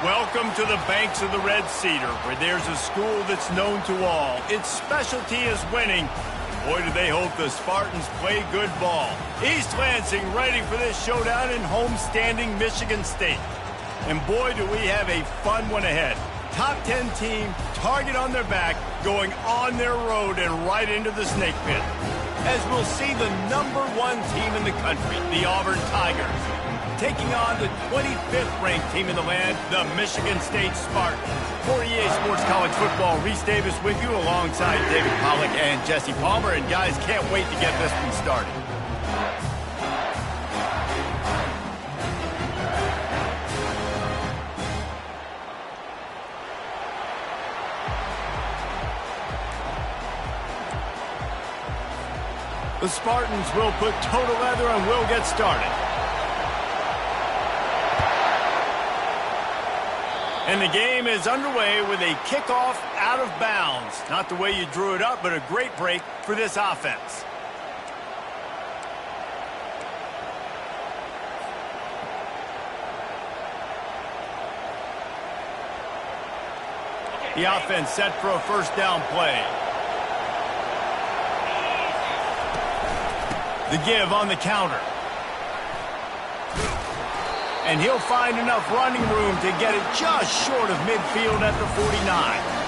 Welcome to the banks of the Red Cedar, where there's a school that's known to all. Its specialty is winning. Boy, do they hope the Spartans play good ball. East Lansing ready for this showdown in homestanding Michigan State. And boy, do we have a fun one ahead. Top 10 team, target on their back, going on their road and right into the snake pit. As we'll see the #1 team in the country, the Auburn Tigers, taking on the 25th ranked team in the land, the Michigan State Spartans. For EA Sports College Football, Reese Davis with you alongside David Pollack and Jesse Palmer. And guys, can't wait to get this one started. The Spartans will put total leather and will get started. And the game is underway with a kickoff out of bounds. Not the way you drew it up, but a great break for this offense. The offense set for a first down play. The give on the counter. And he'll find enough running room to get it just short of midfield at the 49.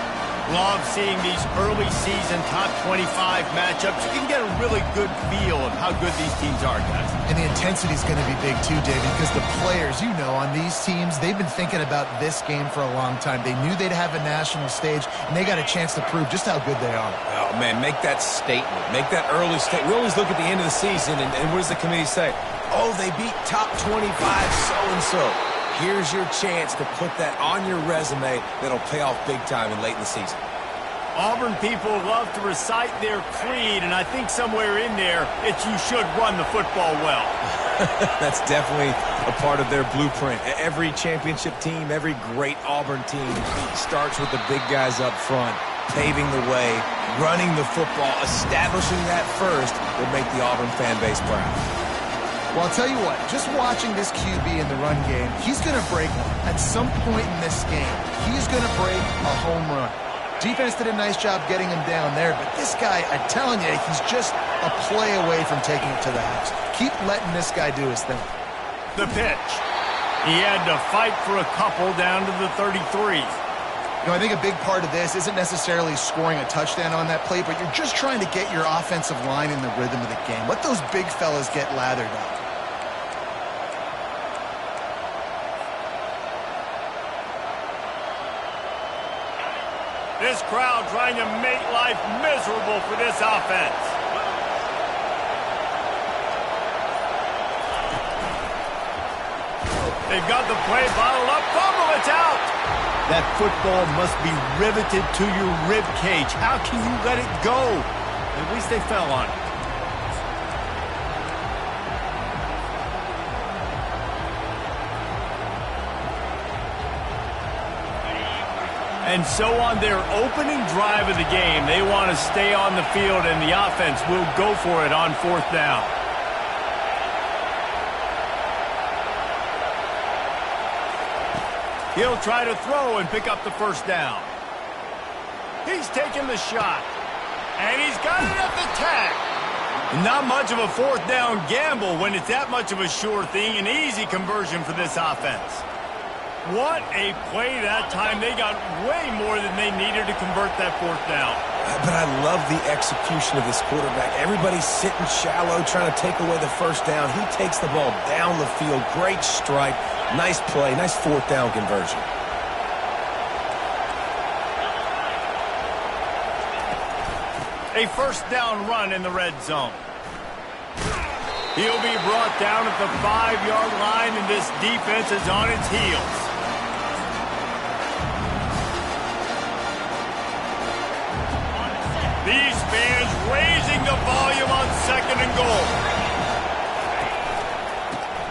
Love seeing these early season top 25 matchups. You can get a really good feel of how good these teams are, guys. And the intensity is going to be big too, David, because the players, you know, on these teams, they've been thinking about this game for a long time. They knew they'd have a national stage, and they got a chance to prove just how good they are. Oh, man, make that statement. Make that early statement. We always look at the end of the season, and what does the committee say? Oh, they beat top 25 so-and-so. Here's your chance to put that on your resume that'll pay off big time and late in the season. Auburn people love to recite their creed, and I think somewhere in there, it's you should run the football well. That's definitely a part of their blueprint. Every championship team, every great Auburn team starts with the big guys up front, paving the way, running the football, establishing that first will make the Auburn fan base proud. Well, I'll tell you what, just watching this QB in the run game, he's going to break one. At some point in this game, he's going to break a home run. Defense did a nice job getting him down there, but this guy, I'm telling you, he's just a play away from taking it to the house. Keep letting this guy do his thing. The pitch. He had to fight for a couple down to the 33. You know, I think a big part of this isn't necessarily scoring a touchdown on that play, but you're just trying to get your offensive line in the rhythm of the game. Let those big fellas get lathered up. This crowd trying to make life miserable for this offense. They've got the play bottled up. Fumble, it's out. That football must be riveted to your rib cage. How can you let it go? At least they fell on it. And so on their opening drive of the game, they want to stay on the field, and the offense will go for it on fourth down. He'll try to throw and pick up the first down. He's taking the shot, and he's got it at the tag. Not much of a fourth down gamble when it's that much of a sure thing, an easy conversion for this offense. What a play that time. They got way more than they needed to convert that fourth down. But I love the execution of this quarterback. Everybody's sitting shallow, trying to take away the first down. He takes the ball down the field. Great strike. Nice play. Nice fourth down conversion. A first down run in the red zone. He'll be brought down at the 5-yard line, and this defense is on its heels. These fans raising the volume on second and goal.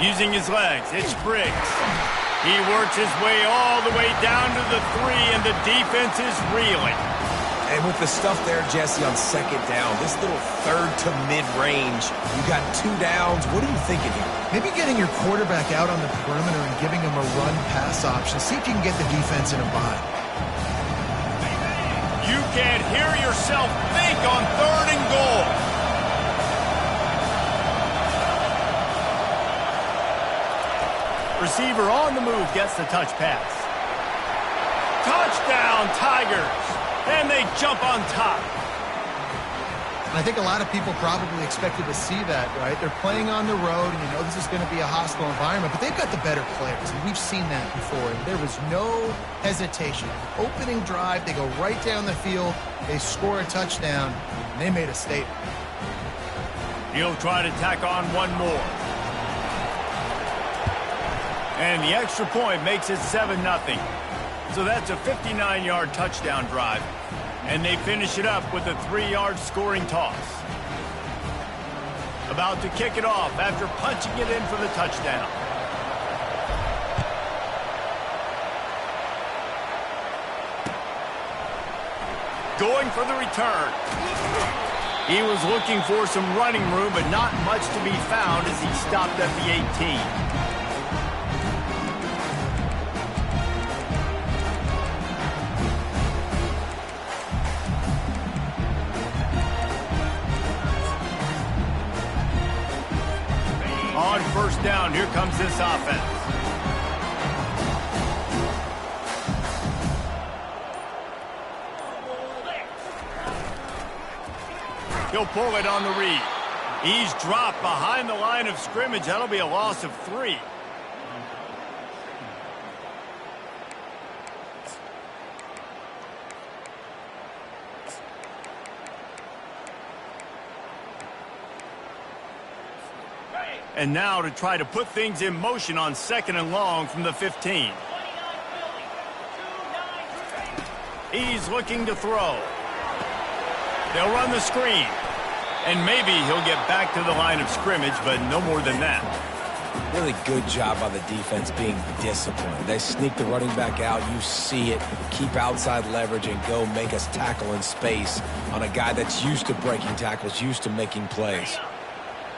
Using his legs, it's Briggs. He works his way all the way down to the 3, and the defense is reeling. And with the stuff there, Jesse, on second down, this little third to mid-range, you got 2 downs. What are you thinking here? Maybe getting your quarterback out on the perimeter and giving him a run-pass option. See if you can get the defense in a bind. You can't hear yourself think on 3rd and goal. Receiver on the move gets the touch pass. Touchdown, Tigers. And they jump on top. And I think a lot of people probably expected to see that, right? They're playing on the road, and you know this is going to be a hostile environment, but they've got the better players, and we've seen that before. And there was no hesitation. Opening drive, they go right down the field, they score a touchdown, and they made a statement. He'll try to tack on one more. And the extra point makes it 7-0. So that's a 59-yard touchdown drive. And they finish it up with a 3-yard scoring toss. About to kick it off after punching it in for the touchdown. Going for the return. He was looking for some running room, but not much to be found as he stopped at the 18. On first down, here comes this offense. He'll pull it on the read. He's dropped behind the line of scrimmage. That'll be a loss of 3. And now to try to put things in motion on 2nd and long from the 15. He's looking to throw. They'll run the screen. And maybe he'll get back to the line of scrimmage, but no more than that. Really good job by the defense being disciplined. They sneak the running back out. You see it. Keep outside leverage and go make us tackle in space on a guy that's used to breaking tackles, used to making plays.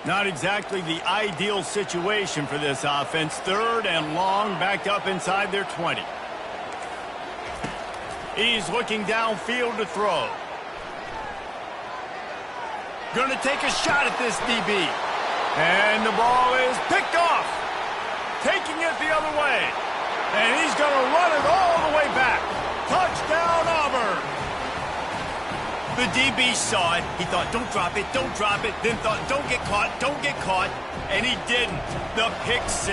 Not exactly the ideal situation for this offense. 3rd and long, backed up inside their 20. He's looking downfield to throw. Going to take a shot at this DB. And the ball is picked off. Taking it the other way. And he's going to run it all the way back. Touchdown, Auburn. The DB saw it. He thought, don't drop it, don't drop it. Then thought, don't get caught, and he didn't. The pick 6.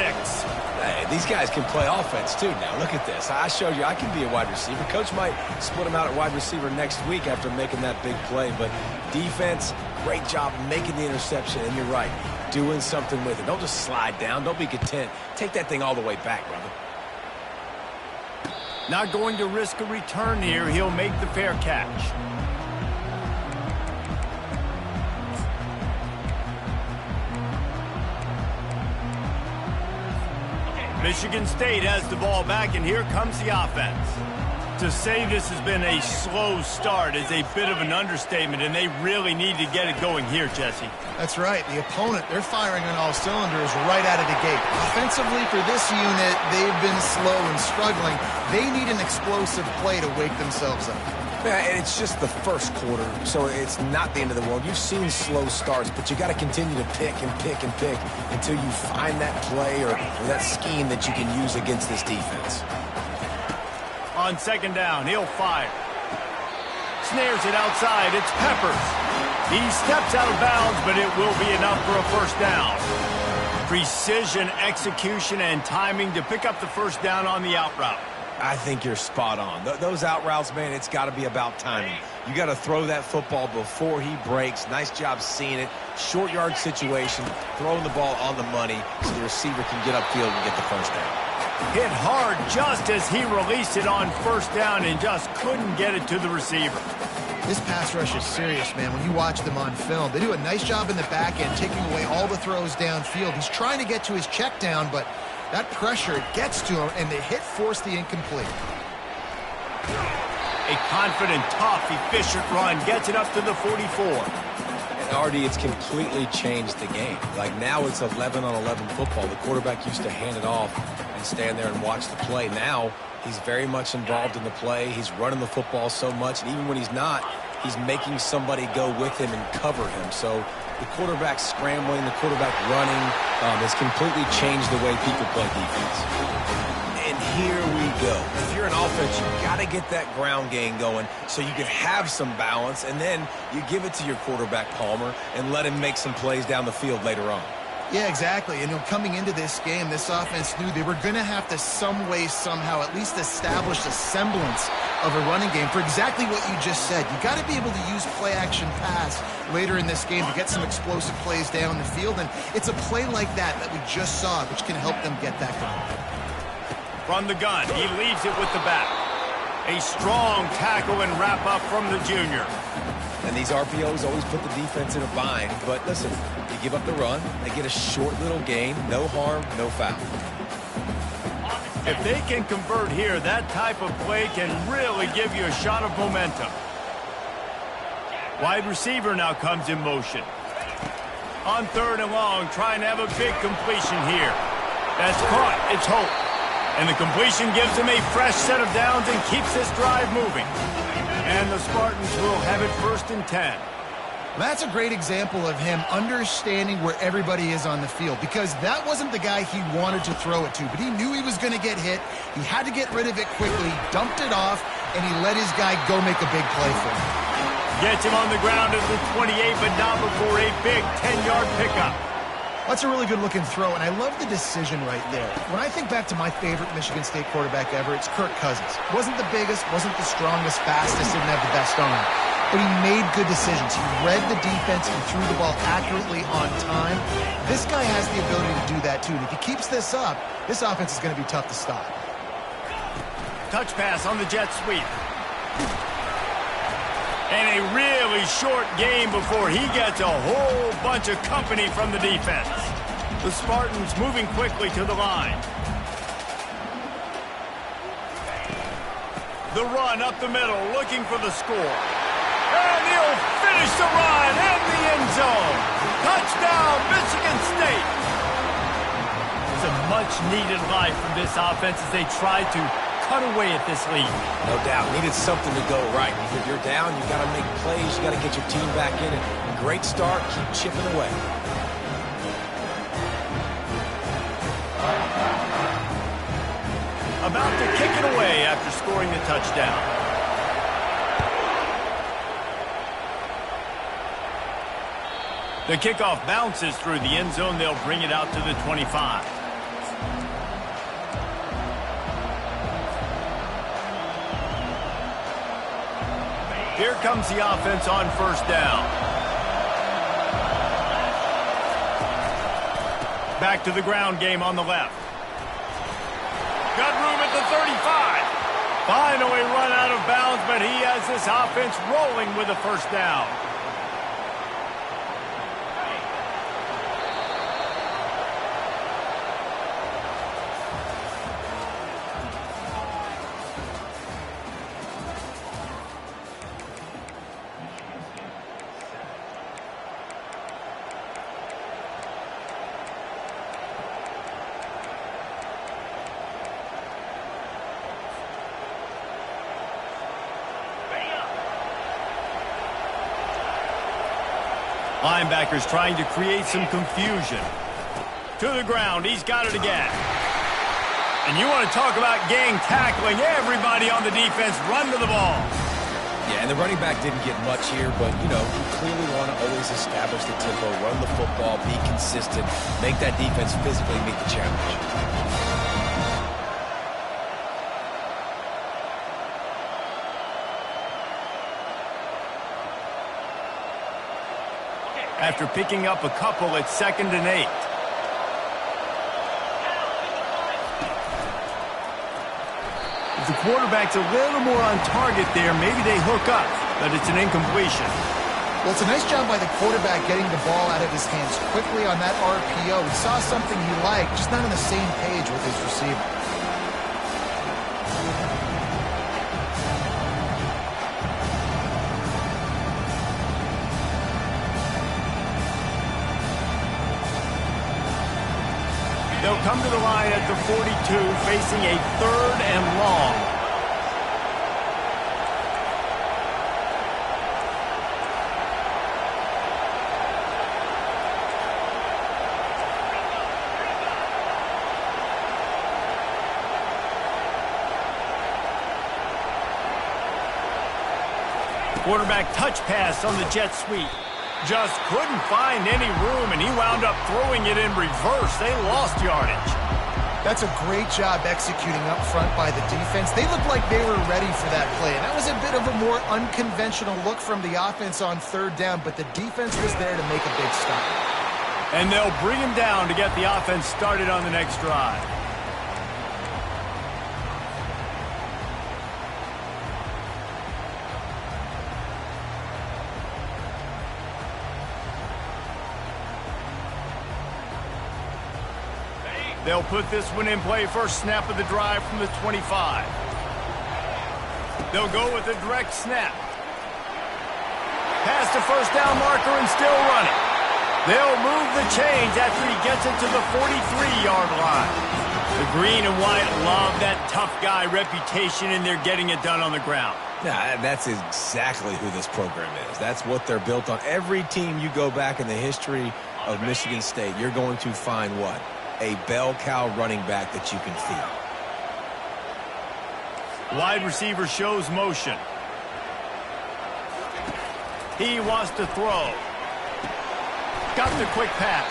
Hey, these guys can play offense, too, now. Look at this. I showed you I can be a wide receiver. Coach might split him out at wide receiver next week after making that big play. But defense, great job making the interception. And you're right, doing something with it. Don't just slide down. Don't be content. Take that thing all the way back, brother. Not going to risk a return here. He'll make the fair catch. Michigan State has the ball back, and here comes the offense. To say this has been a slow start is a bit of an understatement, and they really need to get it going here, Jesse. That's right. The opponent, they're firing on all cylinders right out of the gate. Offensively, for this unit, they've been slow and struggling. They need an explosive play to wake themselves up. Yeah, and it's just the first quarter, so it's not the end of the world. You've seen slow starts, but you got to continue to pick and pick and pick until you find that play or that scheme that you can use against this defense. On 2nd down, he'll fire. Snares it outside. It's Peppers. He steps out of bounds, but it will be enough for a first down. Precision, execution, and timing to pick up the first down on the out route. I think you're spot on. Those out routes, man, it's got to be about timing. You got to throw that football before he breaks. Nice job seeing it. Short yard situation, throwing the ball on the money so the receiver can get upfield and get the first down. Hit hard just as he released it on first down and just couldn't get it to the receiver. This pass rush is serious, man. When you watch them on film, they do a nice job in the back end, taking away all the throws downfield. He's trying to get to his check down, but that pressure gets to him, and the hit forced the incomplete. A confident, tough, efficient run gets it up to the 44. And Artie, it's completely changed the game. Like now it's 11-on-11 football. The quarterback used to hand it off and stand there and watch the play. Now he's very much involved in the play. He's running the football so much, and even when he's not, he's making somebody go with him and cover him. So the quarterback scrambling, the quarterback running has completely changed the way people play defense. And here we go. If you're an offense, you've got to get that ground game going so you can have some balance, and then you give it to your quarterback, Palmer, and let him make some plays down the field later on. Yeah, exactly. And coming into this game, this offense knew they were going to have to some way, somehow, at least establish a semblance of a running game for exactly what you just said. You got to be able to use play-action pass later in this game to get some explosive plays down the field. And it's a play like that we just saw, which can help them get that going. From the gun, he leaves it with the back. A strong tackle and wrap up from the junior. And these RPOs always put the defense in a bind. But listen, you give up the run, they get a short little gain, no harm, no foul. If they can convert here, that type of play can really give you a shot of momentum. Wide receiver now comes in motion. On 3rd and long, trying to have a big completion here. That's caught. It's Hope. And the completion gives him a fresh set of downs and keeps this drive moving. And the Spartans will have it 1st and 10. That's a great example of him understanding where everybody is on the field, because that wasn't the guy he wanted to throw it to, but he knew he was going to get hit. He had to get rid of it quickly, dumped it off, and he let his guy go make a big play for him. Gets him on the ground at the 28, but not before a big 10-yard pickup. That's a really good-looking throw, and I love the decision right there. When I think back to my favorite Michigan State quarterback ever, it's Kirk Cousins. Wasn't the biggest, wasn't the strongest, fastest, didn't have the best arm. But he made good decisions. He read the defense. He threw the ball accurately on time. This guy has the ability to do that, too. And if he keeps this up, this offense is going to be tough to stop. Touch pass on the jet sweep. And a really short game before he gets a whole bunch of company from the defense. The Spartans moving quickly to the line. The run up the middle, looking for the score. And he'll finish the run in the end zone. Touchdown, Michigan State. It's a much-needed life from this offense as they try to cut away at this lead. No doubt. Needed something to go right. If you're down, you got to make plays. You got to get your team back in it. Great start. Keep chipping away. About to kick it away after scoring the touchdown. The kickoff bounces through the end zone. They'll bring it out to the 25. Here comes the offense on 1st down. Back to the ground game on the left. Got room at the 35. Finally run out of bounds, but he has this offense rolling with a 1st down. Linebackers trying to create some confusion. To the ground, he's got it again. And you want to talk about gang tackling. Everybody on the defense run to the ball. Yeah, and the running back didn't get much here, but, you clearly want to always establish the tempo, run the football, be consistent, make that defense physically meet the challenge. After picking up a couple, it's 2nd and 8. If the quarterback's a little more on target there, maybe they hook up, but it's an incompletion. Well, it's a nice job by the quarterback getting the ball out of his hands quickly on that RPO. He saw something he liked, just not on the same page with his receiver. come to the line at the 42, facing a 3rd and long. Quarterback touch pass on the jet sweep. Just couldn't find any room, and he wound up throwing it in reverse. They lost yardage. That's a great job executing up front by the defense. They looked like they were ready for that play, and that was a bit of a more unconventional look from the offense on 3rd down, but the defense was there to make a big stop. And they'll bring him down to get the offense started on the next drive. They'll put this one in play first snap of the drive from the 25. They'll go with a direct snap. Pass the first down marker and still running. They'll move the chains after he gets it to the 43-yard line. The green and white love that tough guy reputation, and they're getting it done on the ground. Yeah, that's exactly who this program is. That's what they're built on. Every team you go back in the history of Michigan State, you're going to find what? A bell cow running back that you can feed. Wide receiver shows motion. He wants to throw. Got the quick pass.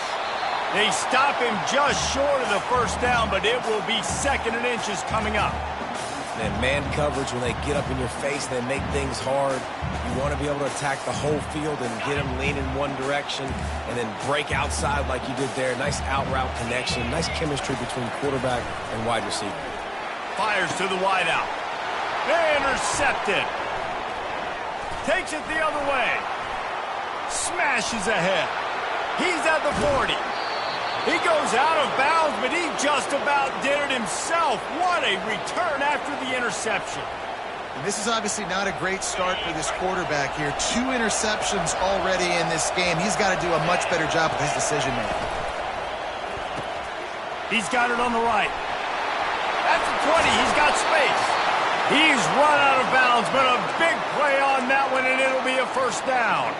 They stop him just short of the first down, but it will be 2nd and inches coming up. And man coverage, when they get up in your face, they make things hard. You want to be able to attack the whole field and get them leaning one direction and then break outside like you did there. Nice out route connection, nice chemistry between quarterback and wide receiver. Fires to the wide out. Intercepted. Takes it the other way. Smashes ahead. He's at the 40. He goes out of bounds, but he just about did it himself. What a return after the interception. And this is obviously not a great start for this quarterback here. 2 interceptions already in this game. He's got to do a much better job with his decision-making. He's got it on the right. At the 20, he's got space. He's run out of bounds, but a big play on that one, and it'll be a first down.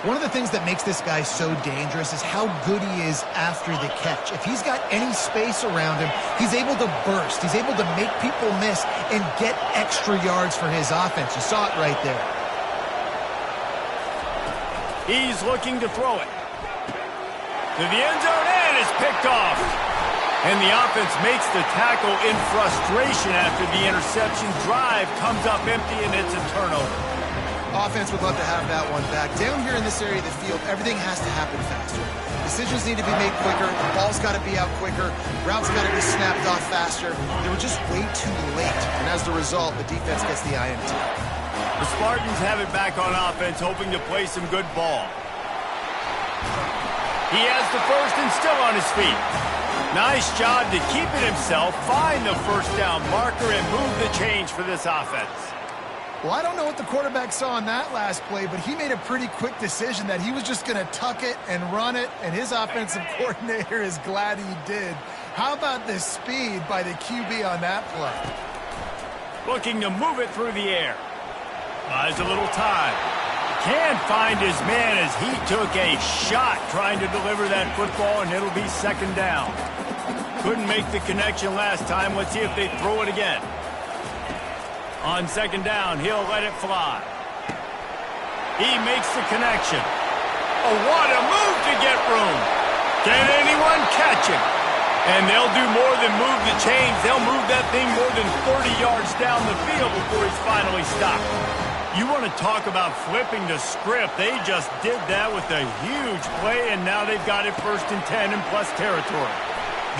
One of the things that makes this guy so dangerous is how good he is after the catch. If he's got any space around him, he's able to burst. He's able to make people miss and get extra yards for his offense. You saw it right there. He's looking to throw it. To the end zone, and it's picked off. And the offense makes the tackle in frustration after the interception. Drive comes up empty, and it's a turnover. Offense would love to have that one back. Down here in this area of the field, everything has to happen faster. Decisions need to be made quicker. The ball's got to be out quicker. Routes got to be snapped off faster. They were just way too late. And as the result, the defense gets the INT. The Spartans have it back on offense, hoping to play some good ball. He has the first and still on his feet. Nice job to keep it himself, find the first down marker, and move the change for this offense. Well, I don't know what the quarterback saw in that last play, but he made a pretty quick decision that he was just going to tuck it and run it, and his offensive coordinator is glad he did. How about the speed by the QB on that play? Looking to move it through the air. Buys a little time. Can't find his man as he took a shot trying to deliver that football, and it'll be 2nd down. Couldn't make the connection last time. Let's see if they throw it again. On 2nd down, he'll let it fly. He makes the connection. Oh, what a move to get room. Can anyone catch him? And they'll do more than move the chains. They'll move that thing more than 30 yards down the field before he's finally stopped. You want to talk about flipping the script. They just did that with a huge play, and now they've got it 1st and 10 in plus territory.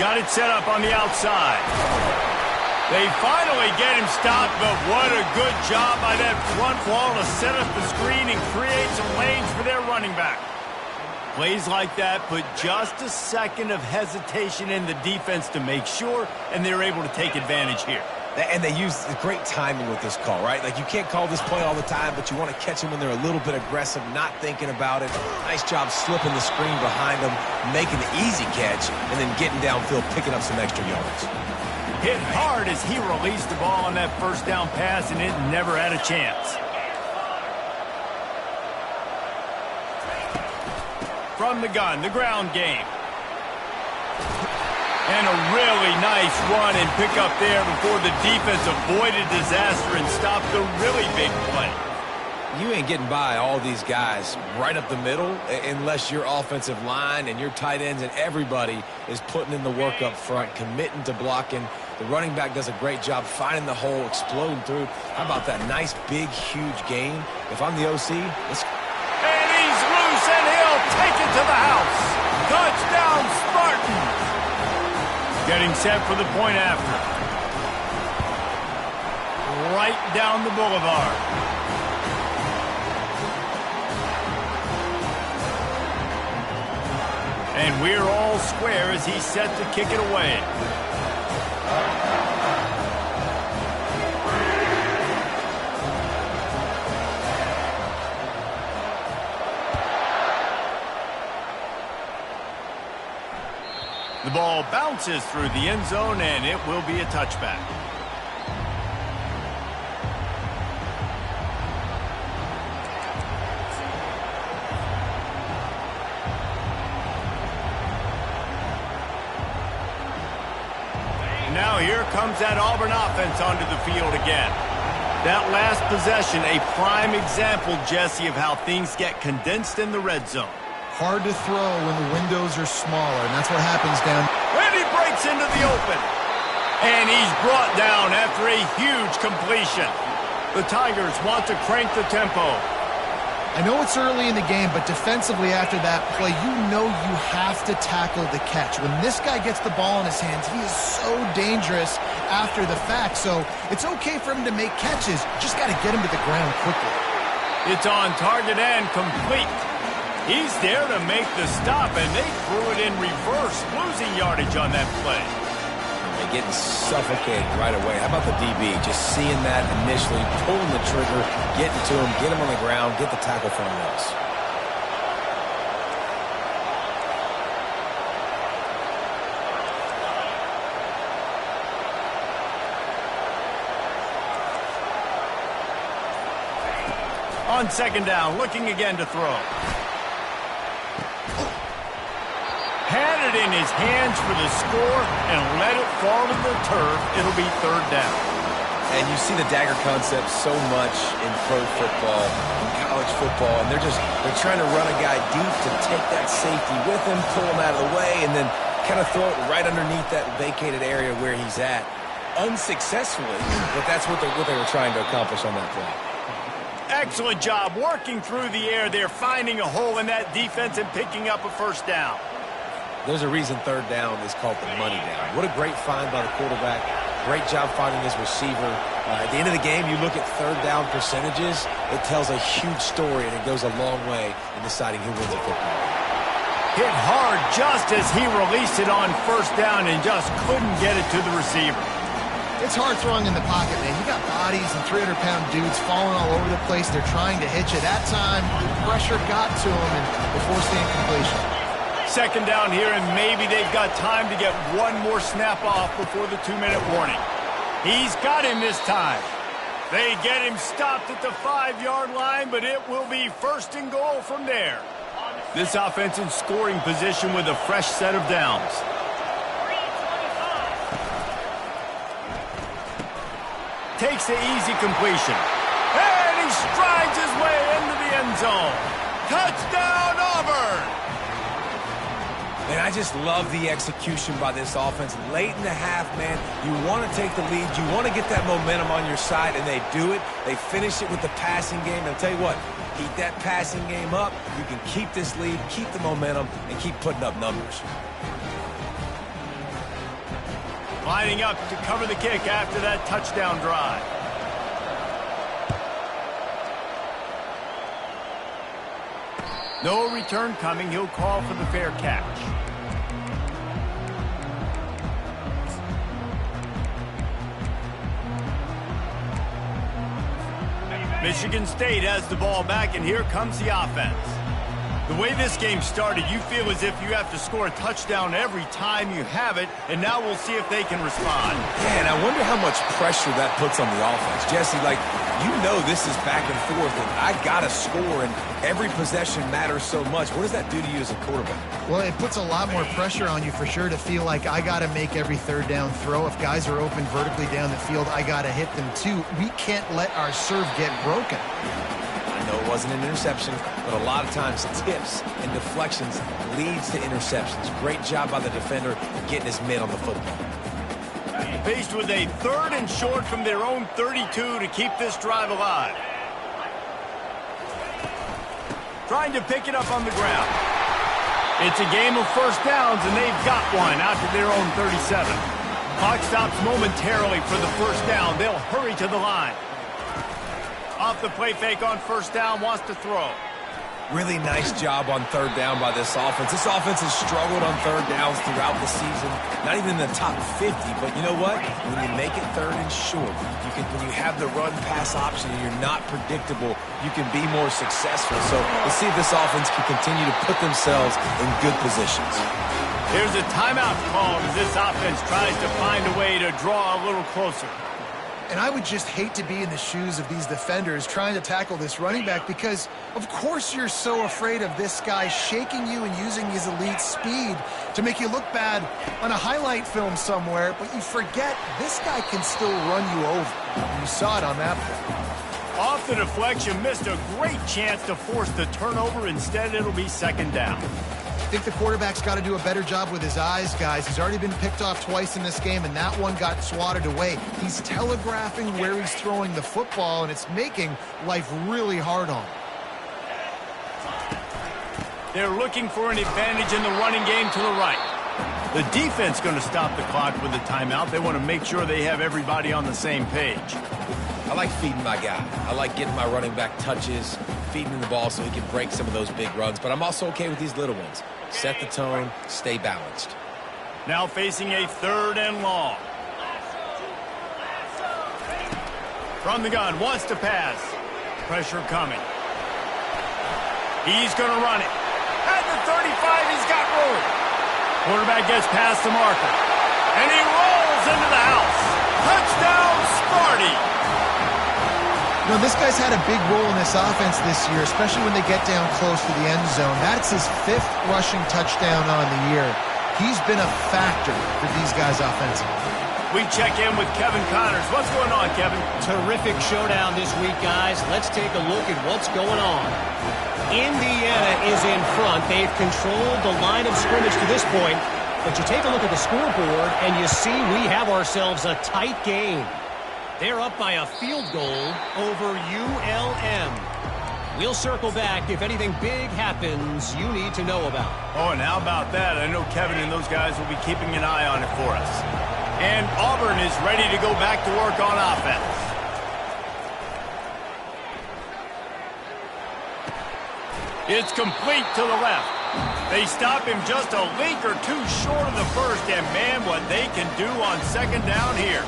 Got it set up on the outside. They finally get him stopped, but what a good job by that front wall to set up the screen and create some lanes for their running back. Plays like that put just a second of hesitation in the defense to make sure, and they're able to take advantage here. And they use great timing with this call, right? Like, you can't call this play all the time, but you want to catch them when they're a little bit aggressive, not thinking about it. Nice job slipping the screen behind them, making the easy catch, and then getting downfield, picking up some extra yards. Hit hard as he released the ball on that first down pass, and it never had a chance. From the gun, the ground game. And a really nice run and pick up there before the defense avoided disaster and stopped a really big play. You ain't getting by all these guys right up the middle unless your offensive line and your tight ends and everybody is putting in the work up front, committing to blocking. The running back does a great job finding the hole, exploding through. How about that nice, big, huge gain? If I'm the OC, let's... And he's loose, and he'll take it to the house. Touchdown, Spartans! Getting set for the point after. Right down the boulevard. And we're all square as he's set to kick it away. The ball bounces through the end zone, and it will be a touchback. Now here comes that Auburn offense onto the field again. That last possession, a prime example, Jesse, of how things get condensed in the red zone. Hard to throw when the windows are smaller, and that's what happens down. And he breaks into the open. And he's brought down after a huge completion. The Tigers want to crank the tempo. I know it's early in the game, but defensively after that play, you know you have to tackle the catch. When this guy gets the ball in his hands, he is so dangerous after the fact. So it's okay for him to make catches. Just got to get him to the ground quickly. It's on target and complete. He's there to make the stop, and they threw it in reverse, losing yardage on that play. They're getting suffocated right away. How about the DB? Just seeing that initially, pulling the trigger, getting to him, get him on the ground, get the tackle for him else. On second down, looking again to throw. Had it in his hands for the score and let it fall to the turf. It'll be third down. And you see the dagger concept so much in pro football, in college football, and they're trying to run a guy deep to take that safety with him, pull him out of the way, and then kind of throw it right underneath that vacated area where he's at. Unsuccessfully, but that's what they were trying to accomplish on that play. Excellent job working through the air there, finding a hole in that defense and picking up a first down. There's a reason third down is called the money down. What a great find by the quarterback. Great job finding his receiver. At the end of the game, you look at third down percentages, it tells a huge story, and it goes a long way in deciding who wins a football. Hit hard just as he released it on first down and just couldn't get it to the receiver. It's hard throwing in the pocket, man. You got bodies and 300-pound dudes falling all over the place. They're trying to hit you. That time, the pressure got to him, and they forced the incompletion. Second down here, and maybe they've got time to get one more snap off before the 2-minute warning. He's got him this time. They get him stopped at the 5-yard line, but it will be first and goal from there. This offense in scoring position with a fresh set of downs. Takes the easy completion. And he strides his way into the end zone. Touchdown, Auburn! And I just love the execution by this offense. Late in the half, man, you want to take the lead. You want to get that momentum on your side, and they do it. They finish it with the passing game. And I'll tell you what, keep that passing game up. You can keep this lead, keep the momentum, and keep putting up numbers. Lining up to cover the kick after that touchdown drive. No return coming. He'll call for the fair catch. Michigan State has the ball back, and here comes the offense. The way this game started, you feel as if you have to score a touchdown every time you have it, and now we'll see if they can respond. Yeah, and I wonder how much pressure that puts on the offense. Jesse, like, you know this is back and forth, and I got to score, and every possession matters so much. What does that do to you as a quarterback? Well, it puts a lot more pressure on you for sure to feel like I got to make every third down throw. If guys are open vertically down the field, I got to hit them too. We can't let our serve get broken. I know it wasn't an interception, but a lot of times tips and deflections leads to interceptions. Great job by the defender getting his mitt on the football. Faced with a 3rd and short from their own 32 to keep this drive alive. Trying to pick it up on the ground. It's a game of first downs, and they've got one out to their own 37. Clock stops momentarily for the first down. They'll hurry to the line. Off the play fake on first down, wants to throw. Really nice job on third down by this offense. This offense has struggled on third downs throughout the season. Not even in the top 50, but you know what? When you make it 3rd and short, when you have the run-pass option and you're not predictable, you can be more successful. So let's see if this offense can continue to put themselves in good positions. Here's a timeout called as this offense tries to find a way to draw a little closer. And I would just hate to be in the shoes of these defenders trying to tackle this running back because, of course, you're so afraid of this guy shaking you and using his elite speed to make you look bad on a highlight film somewhere, but you forget this guy can still run you over. You saw it on that play. Off the deflection, missed a great chance to force the turnover. Instead, it'll be 2nd down. I think the quarterback's got to do a better job with his eyes, guys. He's already been picked off twice in this game, and that one got swatted away. He's telegraphing where he's throwing the football, and it's making life really hard on him. They're looking for an advantage in the running game to the right. The defense going to stop the clock with a timeout. They want to make sure they have everybody on the same page. I like feeding my guy. I like getting my running back touches, feeding him the ball so he can break some of those big runs, but I'm also okay with these little ones. Set the tone, stay balanced. Now facing a 3rd and long. From the gun, wants to pass. Pressure coming. He's going to run it. At the 35, he's got room. Quarterback gets past the marker. And he rolls into the house. Touchdown, Sparty. You know, this guy's had a big role in this offense this year, especially when they get down close to the end zone. That's his 5th rushing touchdown on the year. He's been a factor for these guys offensively. We check in with Kevin Connors. What's going on, Kevin? Terrific showdown this week, guys. Let's take a look at what's going on. Indiana is in front. They've controlled the line of scrimmage to this point. But you take a look at the scoreboard, and you see we have ourselves a tight game. They're up by a field goal over ULM. We'll circle back if anything big happens you need to know about. Oh, and how about that? I know Kevin and those guys will be keeping an eye on it for us. And Auburn is ready to go back to work on offense. It's complete to the left. They stop him just a link or two short of the first, and man, what they can do on 2nd down here.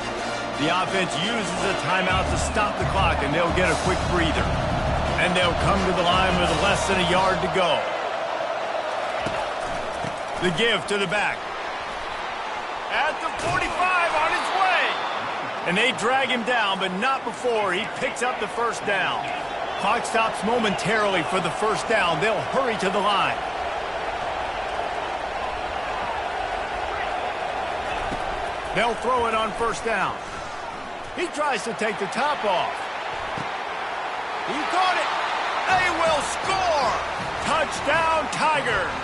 The offense uses a timeout to stop the clock, and they'll get a quick breather. And they'll come to the line with less than a yard to go. The give to the back. At the 45, on his way. And they drag him down, but not before he picks up the first down. Clock stops momentarily for the first down. They'll hurry to the line. They'll throw it on first down. He tries to take the top off. He caught it. They will score. Touchdown, Tigers.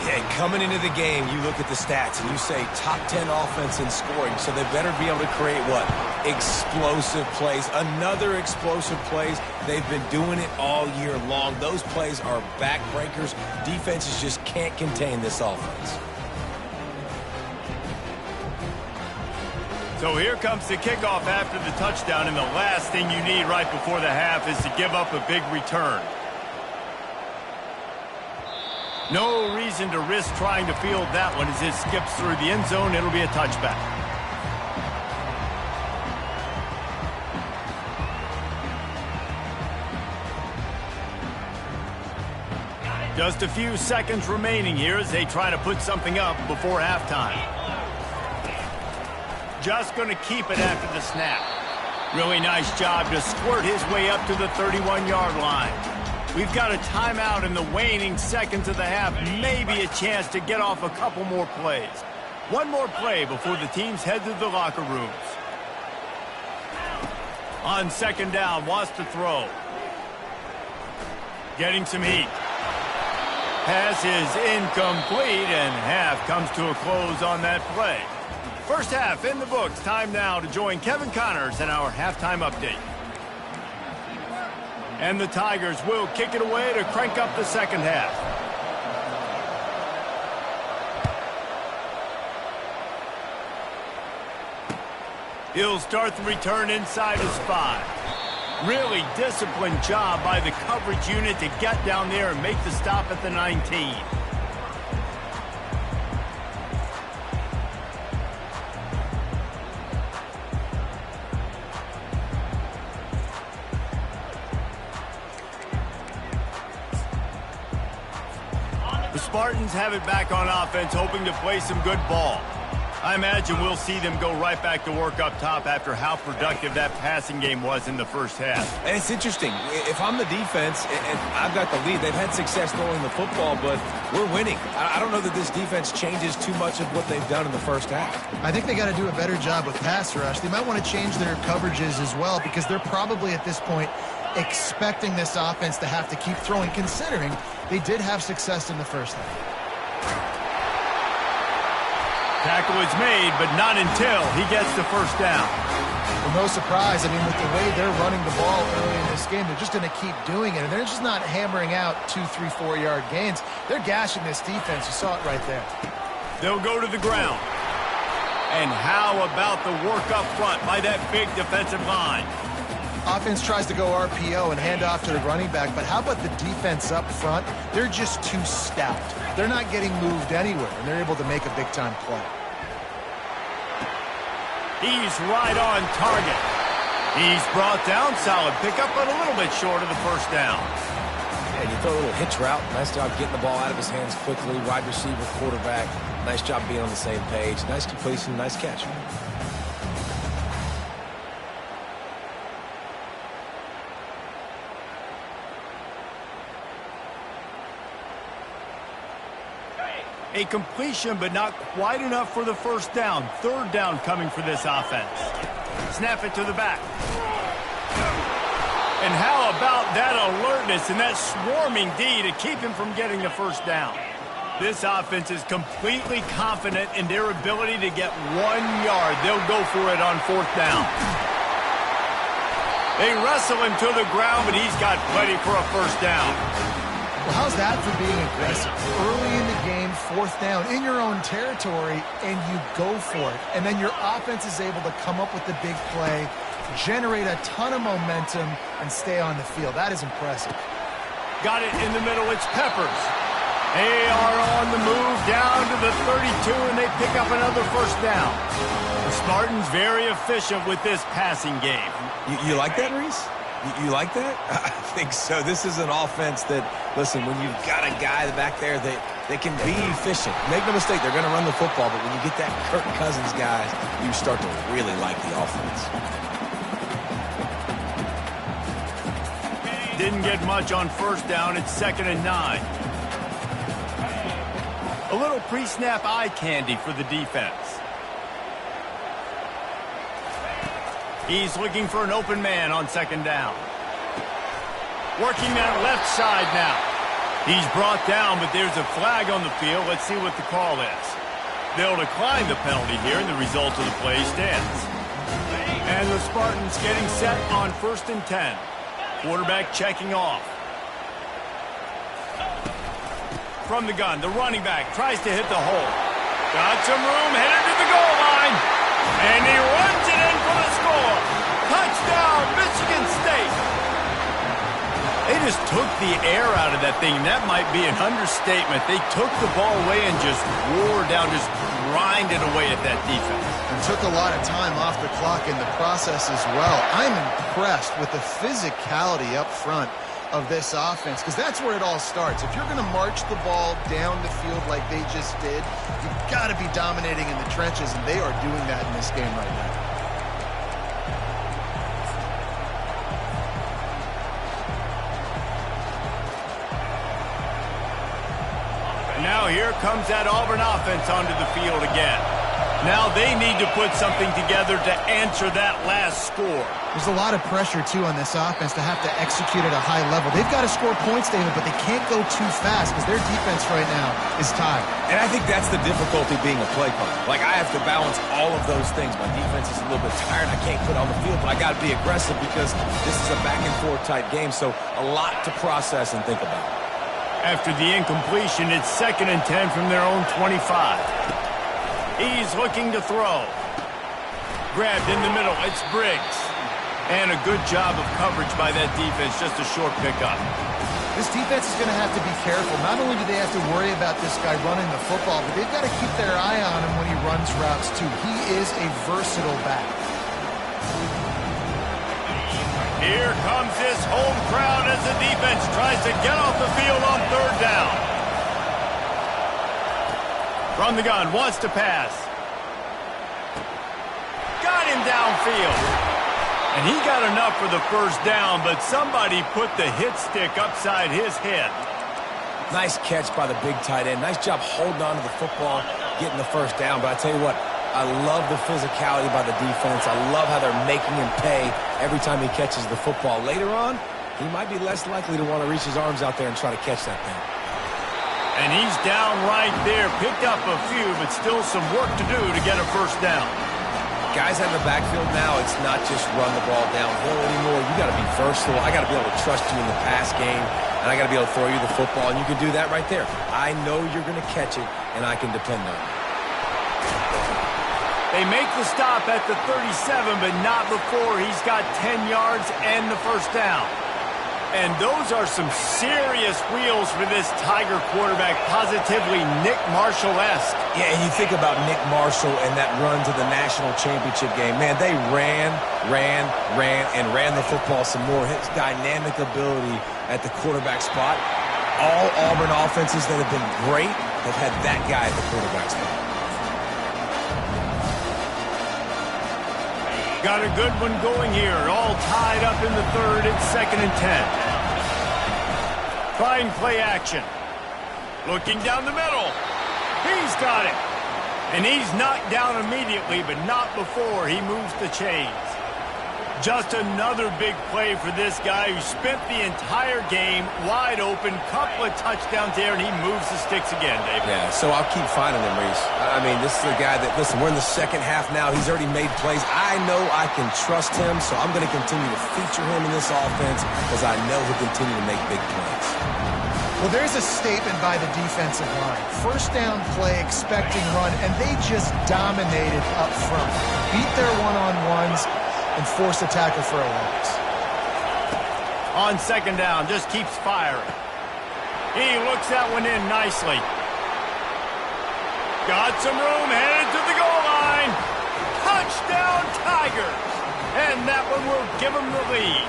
Yeah, and coming into the game, you look at the stats and you say top 10 offense in scoring, so they better be able to create what? Explosive plays. Another explosive plays. They've been doing it all year long. Those plays are backbreakers. Defenses just can't contain this offense. So here comes the kickoff after the touchdown, and the last thing you need right before the half is to give up a big return. No reason to risk trying to field that one as it skips through the end zone. It'll be a touchback. Just a few seconds remaining here as they try to put something up before halftime. Just going to keep it after the snap. Really nice job to squirt his way up to the 31-yard line. We've got a timeout in the waning seconds of the half. Maybe a chance to get off a couple more plays. One more play before the teams head to the locker rooms. On second down, wants to throw. Getting some heat. Pass is incomplete, and half comes to a close on that play. First half in the books. Time now to join Kevin Connors in our halftime update. And the Tigers will kick it away to crank up the second half. He'll start the return inside his 5. Really disciplined job by the coverage unit to get down there and make the stop at the 19. The Spartans have it back on offense, hoping to play some good ball. I imagine we'll see them go right back to work up top after how productive that passing game was in the first half. And it's interesting. If I'm the defense and I've got the lead, they've had success throwing the football, but we're winning. I don't know that this defense changes too much of what they've done in the first half. I think they got to do a better job with pass rush. They might want to change their coverages as well because they're probably at this point expecting this offense to have to keep throwing, considering they did have success in the first half. Tackle is made, but not until he gets the first down. Well, no surprise. I mean, with the way they're running the ball early in this game, they're just going to keep doing it. And they're just not hammering out 2, 3, 4-yard gains. They're gashing this defense. You saw it right there. They'll go to the ground. And how about the work up front by that big defensive line? Offense tries to go RPO and hand off to the running back, but how about the defense up front? They're just too stout. They're not getting moved anywhere, and they're able to make a big-time play. He's right on target. He's brought down. Solid pickup, but a little bit short of the first down. And you throw a little hitch route. Nice job getting the ball out of his hands quickly. Wide receiver, quarterback. Nice job being on the same page. Nice completion, nice catch. A completion, but not quite enough for the first down. Third down coming for this offense. Snap it to the back. And how about that alertness and that swarming D to keep him from getting the first down? This offense is completely confident in their ability to get 1 yard. They'll go for it on fourth down. They wrestle him to the ground, but he's got plenty for a first down. Well, how's that for being aggressive? Early in the game, fourth down, in your own territory, and you go for it. And then your offense is able to come up with the big play, generate a ton of momentum, and stay on the field. That is impressive. Got it in the middle. It's Peppers. They are on the move down to the 32, and they pick up another first down. The Spartans very efficient with this passing game. You like that, Reese? You like that? I think so. This is an offense that, listen, when you've got a guy back there that can be efficient. Make no mistake, they're going to run the football, but when you get that Kirk Cousins guys, you start to really like the offense. Didn't get much on first down. It's 2nd and 9. A little pre-snap eye candy for the defense. He's looking for an open man on second down. Working that left side now. He's brought down, but there's a flag on the field. Let's see what the call is. They'll decline the penalty here, and the result of the play stands. And the Spartans getting set on 1st and 10. Quarterback checking off. From the gun, the running back tries to hit the hole. Got some room, headed to the goal line. And he runs it in for the score. Touchdown, Michigan State. They just took the air out of that thing. That might be an understatement. They took the ball away and just wore down, just grinded away at that defense. And took a lot of time off the clock in the process as well. I'm impressed with the physicality up front of this offense, because that's where it all starts. If you're going to march the ball down the field like they just did, you've got to be dominating in the trenches, and they are doing that in this game right now. And now here comes that Auburn offense onto the field again. Now they need to put something together to answer that last score. There's a lot of pressure, too, on this offense to have to execute at a high level. They've got to score points, David, but they can't go too fast because their defense right now is tired. And I think that's the difficulty being a play caller. Like, I have to balance all of those things. My defense is a little bit tired. I can't put on the field, but I got to be aggressive because this is a back-and-forth type game, so a lot to process and think about. After the incompletion, it's 2nd and 10 from their own 25. He's looking to throw. Grabbed in the middle. It's Briggs. And a good job of coverage by that defense. Just a short pickup. This defense is going to have to be careful. Not only do they have to worry about this guy running the football, but they've got to keep their eye on him when he runs routes, too. He is a versatile back. Here comes this home crowd as the defense tries to get off the field on 3rd down. From the gun, wants to pass. Got him downfield. And he got enough for the 1st down, but somebody put the hit stick upside his head. Nice catch by the big tight end. Nice job holding on to the football, getting the 1st down. But I tell you what, I love the physicality by the defense. I love how they're making him pay every time he catches the football. Later on, he might be less likely to want to reach his arms out there and try to catch that thing. And he's down right there. Picked up a few, but still some work to do to get a 1st down. Guys out in the backfield now, it's not just run the ball downhill anymore. You got to be versatile. I got to be able to trust you in the pass game, and I got to be able to throw you the football, and you can do that right there. I know you're going to catch it, and I can depend on it. They make the stop at the 37, but not before he's got 10 yards and the 1st down. And those are some serious wheels for this Tiger quarterback, positively Nick Marshall-esque. Yeah, and you think about Nick Marshall and that run to the national championship game. Man, they ran the football some more. His dynamic ability at the quarterback spot. All Auburn offenses that have been great have had that guy at the quarterback spot. Got a good one going here. All tied up in the 3rd. It's 2nd and 10. Fine play action. Looking down the middle. He's got it. And he's knocked down immediately, but not before he moves the chains. Just another big play for this guy who spent the entire game wide open. Couple of touchdowns there, and he moves the sticks again, David. Yeah, so I'll keep finding him, Reese. I mean, this is a guy that, listen, we're in the 2nd half now. He's already made plays. I know I can trust him, so I'm going to continue to feature him in this offense because I know he'll continue to make big plays. Well, there's a statement by the defensive line. 1st down play, expecting run, and they just dominated up front. Beat their one-on-ones and force a tackle for a loss. On 2nd down, just keeps firing. He looks that one in nicely. Got some room, headed to the goal line. Touchdown, Tigers. And that one will give him the lead.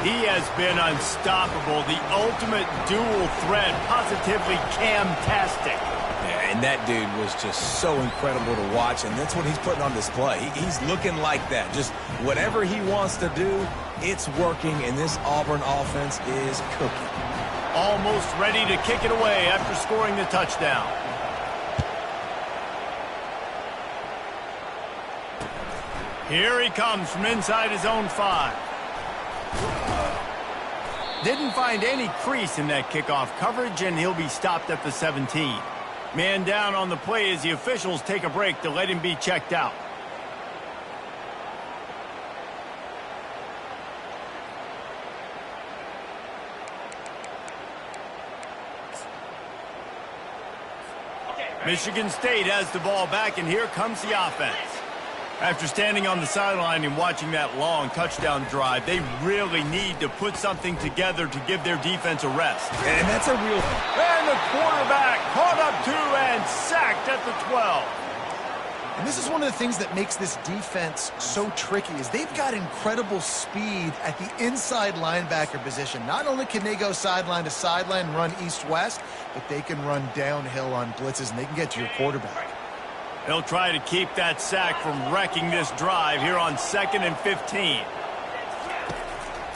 He has been unstoppable, the ultimate dual threat, positively Cam-tastic. Yeah, and that dude was just so incredible to watch, and that's what he's putting on display. He's looking like that. Just whatever he wants to do, it's working, and this Auburn offense is cooking. Almost ready to kick it away after scoring the touchdown. Here he comes from inside his own 5. Didn't find any crease in that kickoff coverage, and he'll be stopped at the 17. Man down on the play as the officials take a break to let him be checked out. Michigan State has the ball back, and here comes the offense. After standing on the sideline and watching that long touchdown drive, they really need to put something together to give their defense a rest. And that's a real... And the quarterback caught up to and sacked at the 12. And this is one of the things that makes this defense so tricky is they've got incredible speed at the inside linebacker position. Not only can they go sideline to sideline and run east-west, but they can run downhill on blitzes and they can get to your quarterback. They'll try to keep that sack from wrecking this drive here on 2nd and 15.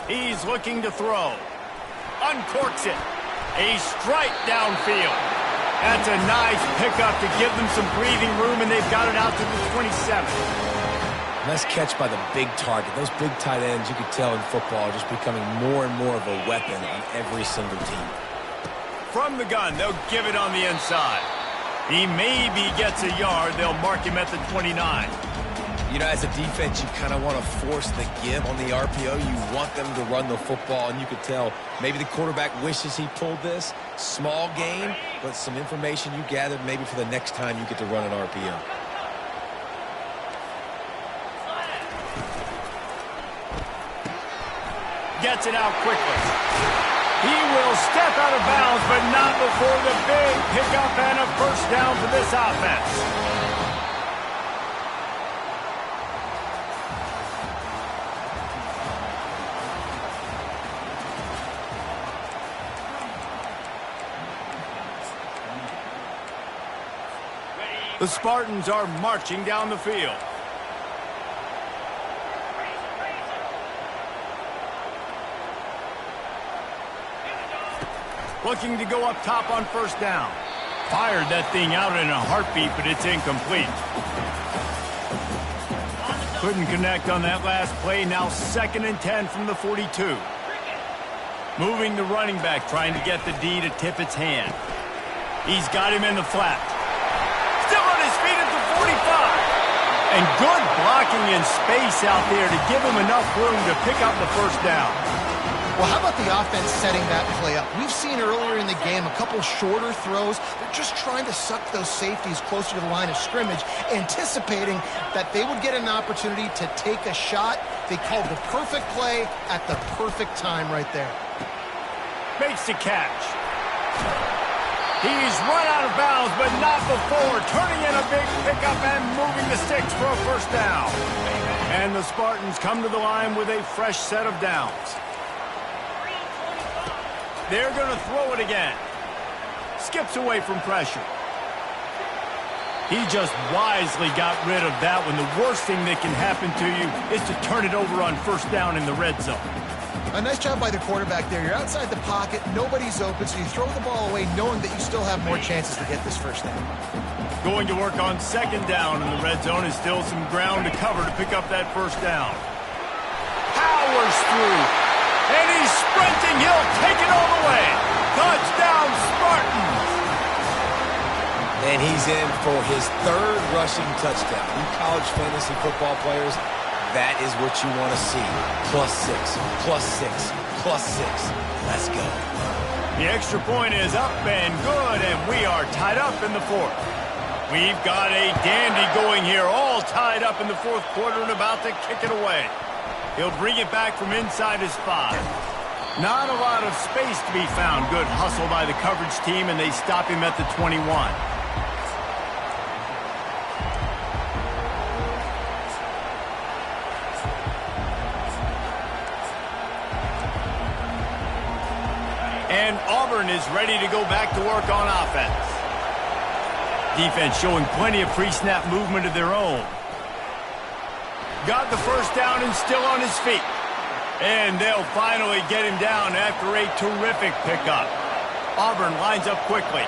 He's looking to throw. Uncorks it. A strike downfield. That's a nice pickup to give them some breathing room, and they've got it out to the 27. Nice catch by the big target. Those big tight ends, you could tell in football, are just becoming more and more of a weapon on every single team. From the gun, they'll give it on the inside. He maybe gets a yard. They'll mark him at the 29. You know, as a defense, you kind of want to force the give on the RPO. You want them to run the football, and you could tell maybe the quarterback wishes he pulled this. Small game, but some information you gathered maybe for the next time you get to run an RPO. Gets it out quickly. He will step out of bounds, but not before the big pickup and a first down for this offense. The Spartans are marching down the field. Looking to go up top on first down. Fired that thing out in a heartbeat, but it's incomplete. Couldn't connect on that last play. Now 2nd and 10 from the 42. Moving the running back, trying to get the D to tip its hand. He's got him in the flat. Still on his feet at the 45. And good blocking in space out there to give him enough room to pick up the first down. Well, how about the offense setting that play up? We've seen earlier in the game a couple shorter throws. They're just trying to suck those safeties closer to the line of scrimmage, anticipating that they would get an opportunity to take a shot. They called the perfect play at the perfect time right there. Makes the catch. He's run out of bounds, but not before turning in a big pickup and moving the sticks for a first down. And the Spartans come to the line with a fresh set of downs. They're going to throw it again. Skips away from pressure. He just wisely got rid of that one. The worst thing that can happen to you is to turn it over on first down in the red zone. A nice job by the quarterback there. You're outside the pocket, nobody's open, so you throw the ball away knowing that you still have more chances to get this first down. Going to work on second down in the red zone is still some ground to cover to pick up that first down. Powers through. And he's sprinting. He'll take it all the way. Touchdown, Spartans. And he's in for his 3rd rushing touchdown. You college fantasy football players, that is what you want to see. +6, +6, +6. Let's go. The extra point is up and good, and we are tied up in the 4th. We've got a dandy going here, all tied up in the 4th quarter and about to kick it away. He'll bring it back from inside his 5. Not a lot of space to be found. Good hustle by the coverage team, and they stop him at the 21. And Auburn is ready to go back to work on offense. Defense showing plenty of pre-snap movement of their own. Got the first down and still on his feet. And they'll finally get him down after a terrific pickup. Auburn lines up quickly.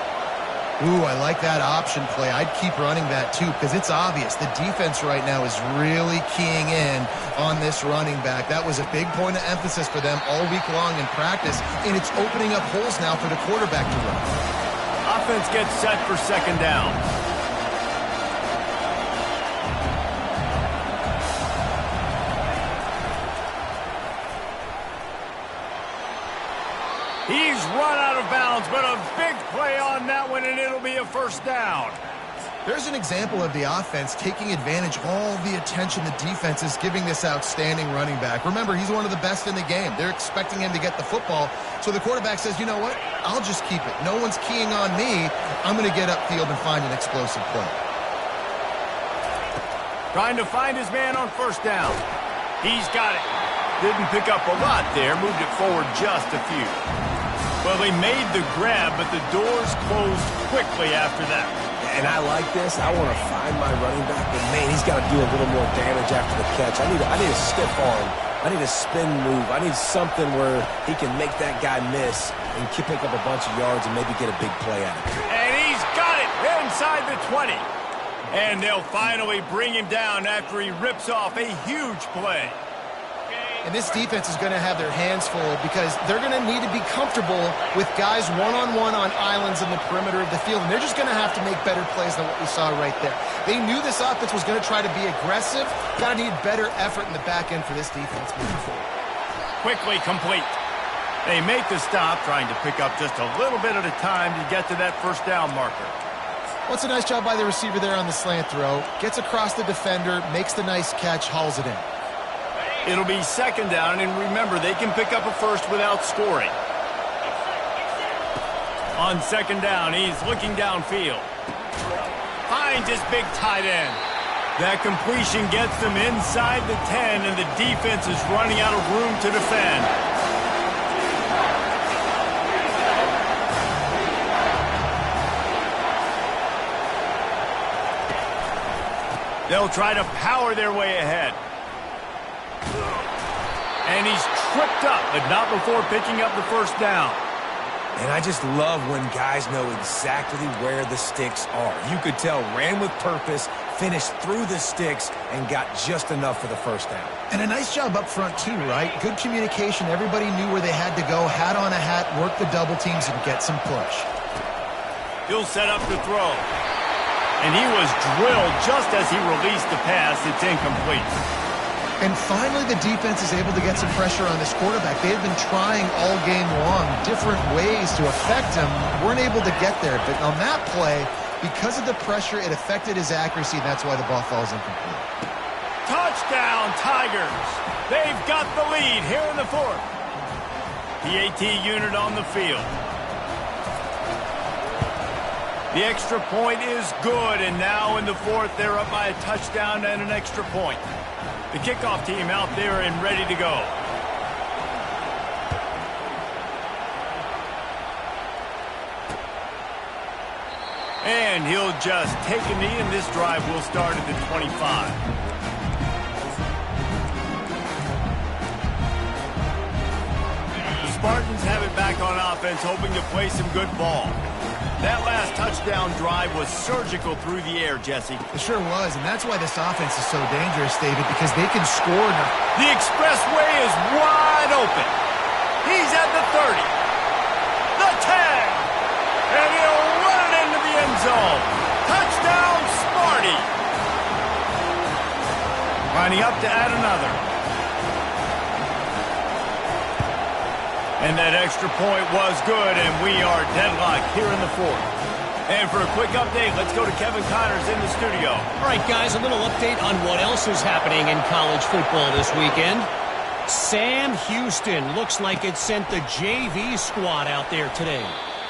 Ooh, I like that option play. I'd keep running that too because it's obvious the defense right now is really keying in on this running back. That was a big point of emphasis for them all week long in practice, and it's opening up holes now for the quarterback to run. Offense gets set for second down. He's run out of bounds, but a big play on that one, and it'll be a first down. There's an example of the offense taking advantage of all the attention the defense is giving this outstanding running back. Remember, he's one of the best in the game. They're expecting him to get the football, so the quarterback says, you know what, I'll just keep it. No one's keying on me. I'm going to get upfield and find an explosive play. Trying to find his man on first down. He's got it. Didn't pick up a lot there. Moved it forward just a few. Well, he made the grab, but the doors closed quickly after that. And I like this. I want to find my running back, but man, he's got to do a little more damage after the catch. I need a stiff arm. I need a spin move. I need something where he can make that guy miss and pick up a bunch of yards and maybe get a big play out of it. And he's got it inside the 20. And they'll finally bring him down after he rips off a huge play. And this defense is going to have their hands full because they're going to need to be comfortable with guys one-on-one on islands in the perimeter of the field. And they're just going to have to make better plays than what we saw right there. They knew this offense was going to try to be aggressive. Got to need better effort in the back end for this defense moving forward. Quickly complete. They make the stop, trying to pick up just a little bit at a time to get to that first down marker. Well, it's a nice job by the receiver there on the slant throw. Gets across the defender, makes the nice catch, hauls it in. It'll be second down, and remember, they can pick up a first without scoring. On second down, he's looking downfield. Finds his big tight end. That completion gets them inside the 10, and the defense is running out of room to defend. They'll try to power their way ahead. And he's tripped up, but not before picking up the first down. And I just love when guys know exactly where the sticks are. You could tell ran with purpose, finished through the sticks, and got just enough for the first down. And a nice job up front too, right? Good communication. Everybody knew where they had to go. Hat on a hat, work the double teams, and get some push. He'll set up to throw. And he was drilled just as he released the pass. It's incomplete. And finally, the defense is able to get some pressure on this quarterback. They had been trying all game long different ways to affect him. Weren't able to get there. But on that play, because of the pressure, it affected his accuracy, and that's why the ball falls incomplete. Touchdown, Tigers. They've got the lead here in the fourth. PAT unit on the field. The extra point is good, and now in the fourth, they're up by a touchdown and an extra point. The kickoff team out there and ready to go. And he'll just take a knee, and this drive will start at the 25. The Spartans have it back on offense, hoping to play some good ball. That last touchdown drive was surgical through the air, Jesse. It sure was, and that's why this offense is so dangerous, David, because they can score now. The expressway is wide open. He's at the 30. The 10. And he'll run it into the end zone. Touchdown, Sparty. Lining up to add another. And that extra point was good, and we are deadlocked here in the fourth. And for a quick update, let's go to Kevin Connors in the studio. All right, guys, a little update on what else is happening in college football this weekend. Sam Houston looks like it sent the JV squad out there today.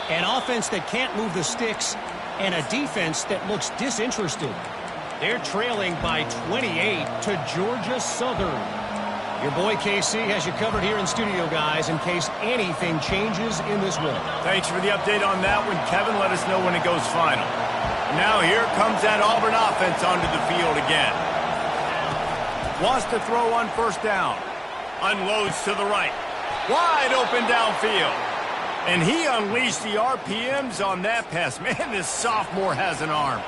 An offense that can't move the sticks and a defense that looks disinterested. They're trailing by 28 to Georgia Southern. Your boy KC has you covered here in studio, guys, in case anything changes in this one. Thanks for the update on that one, Kevin. Let us know when it goes final. Now here comes that Auburn offense onto the field again. Wants to throw on first down. Unloads to the right. Wide open downfield. And he unleashed the RPMs on that pass. Man, this sophomore has an arm.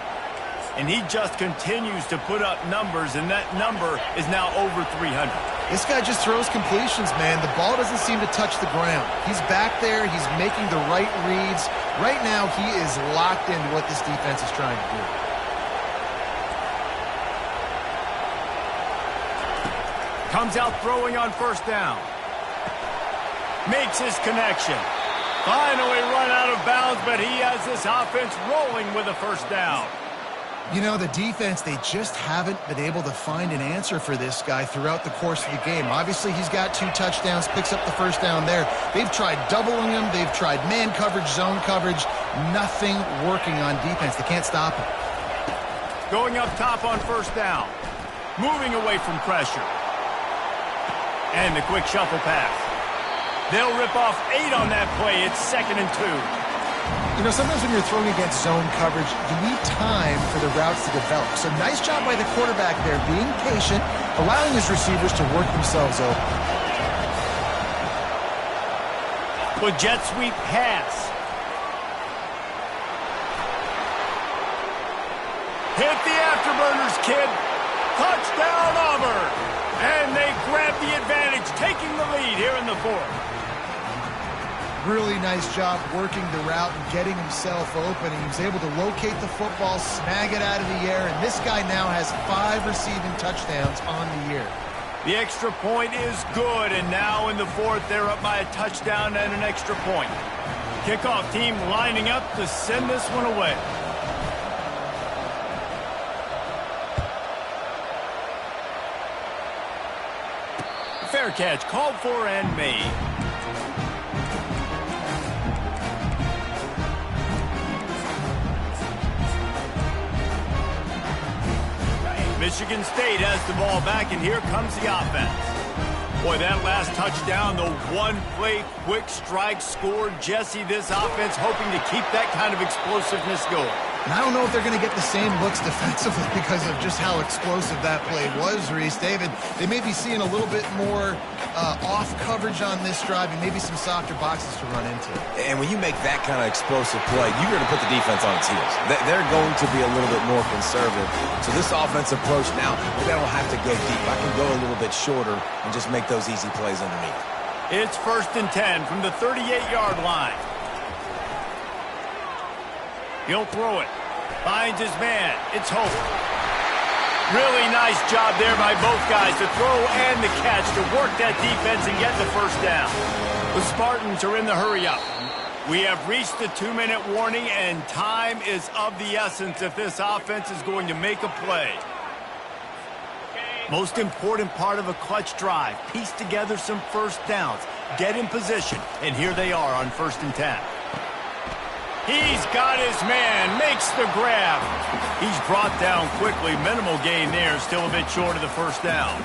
And he just continues to put up numbers, and that number is now over 300. This guy just throws completions, man. The ball doesn't seem to touch the ground. He's back there. He's making the right reads. Right now, he is locked into what this defense is trying to do. Comes out throwing on first down. Makes his connection. Finally run out of bounds, but he has this offense rolling with a first down. You know, the defense, they just haven't been able to find an answer for this guy throughout the course of the game. Obviously, he's got 2 touchdowns, picks up the first down there. They've tried doubling him. They've tried man coverage, zone coverage. Nothing working on defense. They can't stop him. Going up top on first down. moving away from pressure. And the quick shuffle pass. They'll rip off 8 on that play. It's 2nd and 2. You know, sometimes when you're throwing against zone coverage, you need time for the routes to develop. So nice job by the quarterback there, being patient, allowing his receivers to work themselves open. With jet sweep pass. Hit the afterburners, kid. Touchdown, Auburn. And they grab the advantage, taking the lead here in the 4th. Really nice job working the route and getting himself open. He was able to locate the football, snag it out of the air, and this guy now has 5 receiving touchdowns on the year. The extra point is good, and now in the 4th, they're up by a touchdown and an extra point. Kickoff team lining up to send this one away. Fair catch called for and made. Michigan State has the ball back, and here comes the offense. Boy, that last touchdown, the one-play quick strike scored. Jesse, this offense hoping to keep that kind of explosiveness going. And I don't know if they're going to get the same looks defensively because of just how explosive that play was, Reese. David, they may be seeing a little bit more off coverage on this drive and maybe some softer boxes to run into. And when you make that kind of explosive play, you're going to put the defense on its heels. They're going to be a little bit more conservative. So this offense approach now, maybe I don't have to go deep. I can go a little bit shorter and just make those easy plays underneath. It's 1st and 10 from the 38-yard line. He'll throw it. Finds his man. It's Hope. Really nice job there by both guys to throw and the catch to work that defense and get the first down. The Spartans are in the hurry-up. We have reached the 2-minute warning, and time is of the essence if this offense is going to make a play. Most important part of a clutch drive. Piece together some first downs. Get in position. And here they are on 1st and 10. He's got his man. Makes the grab. He's brought down quickly. Minimal gain there. Still a bit short of the first down.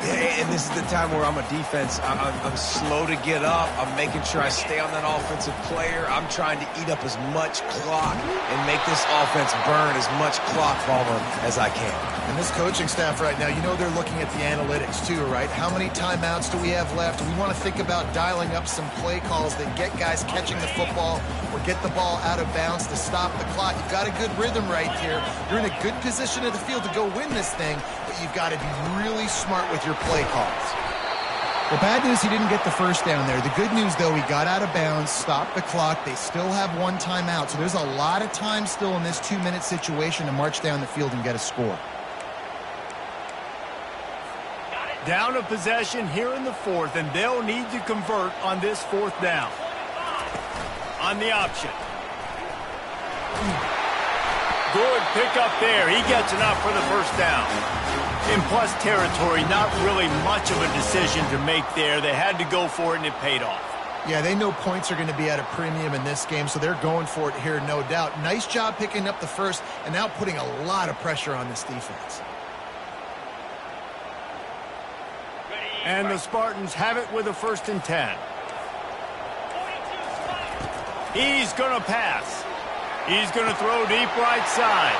And this is the time where I'm a defense. I'm slow to get up. I'm making sure I stay on that offensive player. I'm trying to eat up as much clock and make this offense burn as much clock volume as I can. And this coaching staff right now, you know they're looking at the analytics too, right? How many timeouts do we have left? We want to think about dialing up some play calls that get guys catching the football or get the ball out of bounds to stop the clock. You've got a good rhythm right here. You're in a good position of the field to go win this thing, but you've got to be really smart with your play calls. Well, bad news, he didn't get the first down there. The good news, though, he got out of bounds, stopped the clock. They still have 1 timeout, so there's a lot of time still in this 2-minute situation to march down the field and get a score. Down a possession here in the 4th, and they'll need to convert on this 4th down. On the option. Good pickup there. He gets enough for the first down. In plus territory, not really much of a decision to make there. They had to go for it, and it paid off. Yeah, they know points are going to be at a premium in this game, so they're going for it here, no doubt. Nice job picking up the first, and now putting a lot of pressure on this defense. And the Spartans have it with a 1st and 10. He's going to pass. He's going to throw deep right side.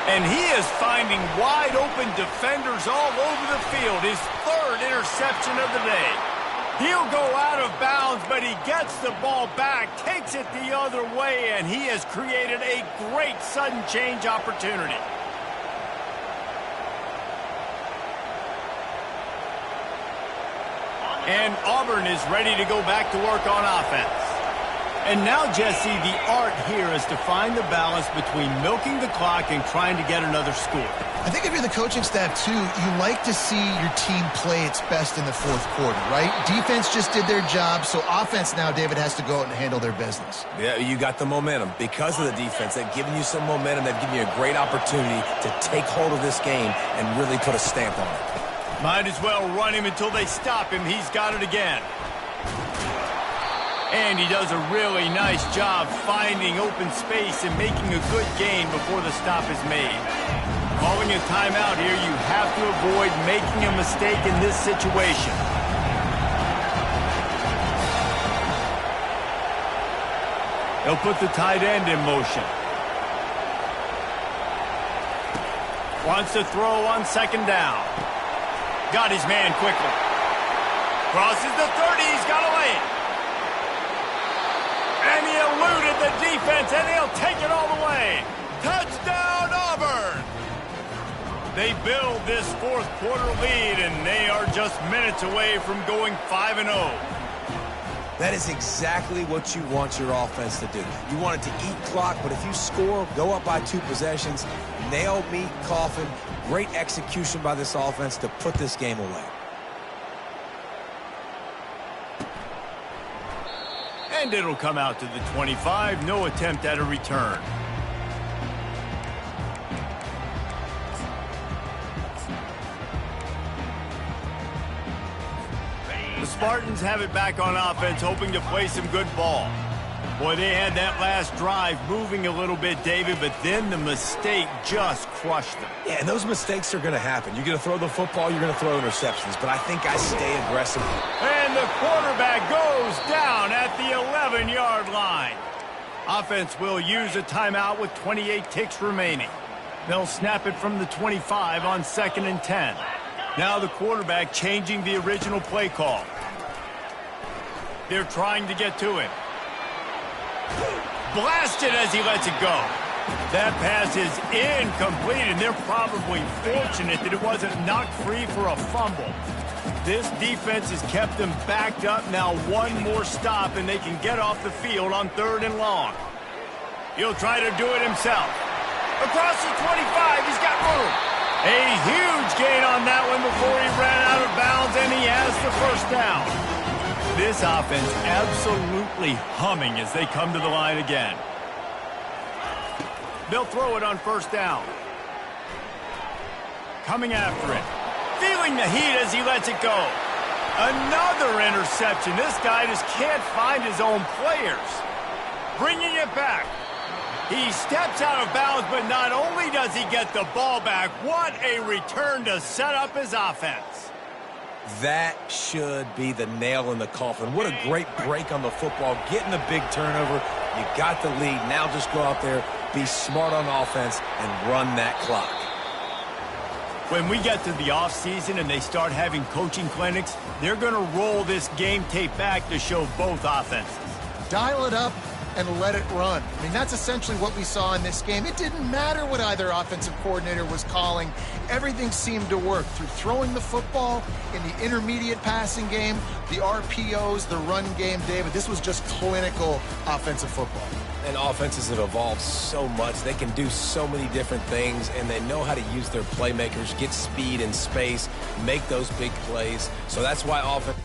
And he is finding wide open defenders all over the field. His 3rd interception of the day. He'll go out of bounds, but he gets the ball back, takes it the other way, and he has created a great sudden change opportunity. And Auburn is ready to go back to work on offense. And now, Jesse, the art here is to find the balance between milking the clock and trying to get another score. I think if you're the coaching staff, too, you like to see your team play its best in the 4th quarter, right? Defense just did their job, so offense now, David, has to go out and handle their business. Yeah, you got the momentum. Because of the defense, they've given you some momentum. They've given you a great opportunity to take hold of this game and really put a stamp on it. Might as well run him until they stop him. He's got it again. And he does a really nice job finding open space and making a good gain before the stop is made. Calling a timeout here, you have to avoid making a mistake in this situation. He'll put the tight end in motion. Wants to throw on second down. Got his man quickly. Crosses the 30, he's got to lay it. And he eluded the defense, and he'll take it all the way. Touchdown, Auburn! They build this fourth quarter lead, and they are just minutes away from going 5-0. That is exactly what you want your offense to do. You want it to eat clock, but if you score, go up by 2 possessions, nail, meet, coffin. Great execution by this offense to put this game away. And it'll come out to the 25. No attempt at a return. The Spartans have it back on offense, hoping to play some good ball. Boy, they had that last drive moving a little bit, David, but then the mistake just crushed them. Yeah, and those mistakes are going to happen. You're going to throw the football, you're going to throw interceptions, but I think I stay aggressive. And the quarterback goes down at the 11-yard line. Offense will use a timeout with 28 ticks remaining. They'll snap it from the 25 on 2nd and 10. Now the quarterback changing the original play call. They're trying to get to it. Blasted as he lets it go. That pass is incomplete, and they're probably fortunate that it wasn't knocked free for a fumble. This defense has kept them backed up. Now one more stop, and they can get off the field on 3rd and long. He'll try to do it himself. Across the 25, he's got room. A huge gain on that one before he ran out of bounds, and he has the first down. This offense absolutely humming as they come to the line again. They'll throw it on 1st down. Coming after it. Feeling the heat as he lets it go. Another interception. This guy just can't find his own players. Bringing it back. He steps out of bounds, but not only does he get the ball back, what a return to set up his offense. That should be the nail in the coffin. What a great break on the football. Getting the big turnover. You got the lead. Now just go out there, be smart on offense, and run that clock. When we get to the offseason and they start having coaching clinics, they're going to roll this game tape back to show both offenses. Dial it up and let it run. I mean, that's essentially what we saw in this game. It didn't matter what either offensive coordinator was calling. Everything seemed to work through throwing the football in the intermediate passing game, the RPOs, the run game. David, this was just clinical offensive football. And offenses have evolved so much. They can do so many different things, and they know how to use their playmakers, get speed and space, make those big plays. So that's why offense...